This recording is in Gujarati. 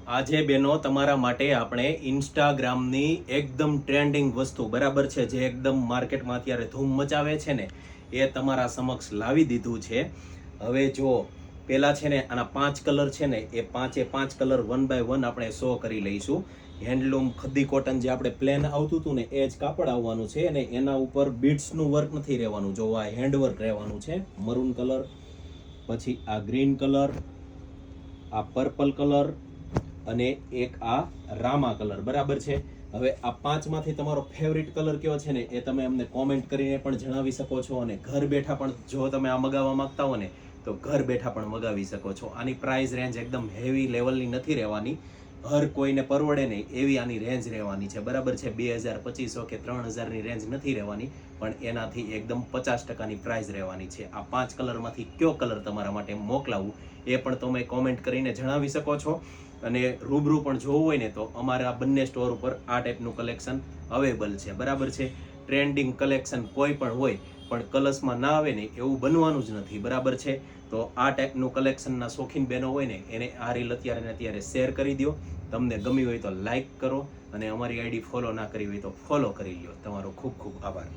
આજે બેનો તમારા માટે આપણે ઇન્સ્ટાગ્રામની એકદમ ટ્રેન્ડિંગ વસ્તુ બરાબર છે, જે એકદમ માર્કેટમાં અત્યારે ધૂમ મચાવે છે ને, એ તમારા સમક્ષ લાવી દીધું છે. હવે જો પેલા છે ને આના 5 કલર છે ને, એ 5 કલર 1 બાય 1 આપણે શો કરી લઈશું. હેન્ડલૂમ ખદ્દી કોટન જે આપણે પ્લેન આવતું હતું ને, એ જ કાપડ આવવાનું છે અને એના ઉપર બીડ્સનું વર્ક નથી રહેવાનું. જો આ હેન્ડવર્ક રહેવાનું છે. મરૂન કલર, પછી આ ગ્રીન કલર, આ પર્પલ કલર અને એક આ રામા કલર, બરાબર છે. હવે આ 5 માંથી તમારો ફેવરિટ કલર કયો છે ને, એ તમે અમને કોમેન્ટ કરીને પણ જણાવી શકો છો. અને ઘર બેઠા પણ જો તમે આ મગાવવા માંગતા હો ને, તો ઘર બેઠા પણ મગાવી શકો છો. આની પ્રાઇસ રેન્જ એકદમ હેવી લેવલની નથી રહેવાની, હર કોઈને પરવડે નહીં એવી આની રેન્જ રહેવાની છે, બરાબર છે. 2000, 2500 કે 3000 ની રેન્જ નથી રહેવાની, પણ એનાથી એકદમ 50%ની પ્રાઇસ રહેવાની છે. આ 5 કલરમાંથી કયો કલર તમારા માટે મોકલાવું એ પણ તમે કોમેન્ટ કરીને જણાવી શકો છો. અને રૂબરૂ પણ જોવું હોય ને, તો અમારા બંને સ્ટોર ઉપર આ ટાઈપનું કલેક્શન અવેલેબલ છે, બરાબર છે. ટ્રેન્ડિંગ કલેક્શન કોઈ પણ હોય પણ કલર્સમાં ના આવે ને એવું બનવાનું જ નથી, બરાબર છે. તો આ ટાઈપનું કલેક્શનના શોખીન બહેનો હોય ને, એને આ રીલ અત્યારે ને અત્યારે શેર કરી દો. તમને ગમી હોય તો લાઈક કરો, અને અમારી આઈડી ફોલો ના કરી હોય તો ફોલો કરી લો. તમારો ખૂબ ખૂબ આભાર.